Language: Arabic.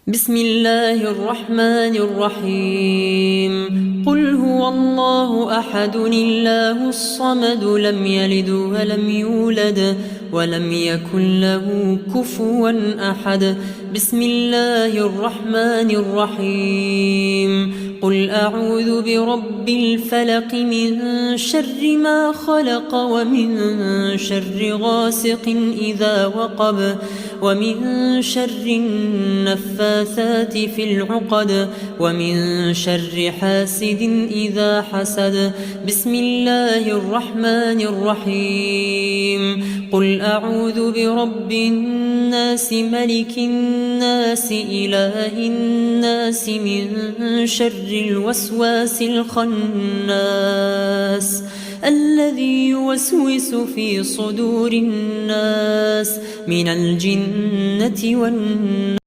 بسم الله الرحمن الرحيم. قل هو الله أحد الله الصمد لم يلد ولم يولد ولم يكن له كفوا أحد. بسم الله الرحمن الرحيم. قل أعوذ برب الفلق من شر ما خلق ومن شر غاسق إذا وقب ومن شر النفاثات في العقد ومن شر حاسد إذا حسد. بسم الله الرحمن الرحيم. قل أعوذ برب الناس ملك الناس إله الناس من شر الوسواس الخناس الذي يوسوس في صدور الناس من الجنة والناس.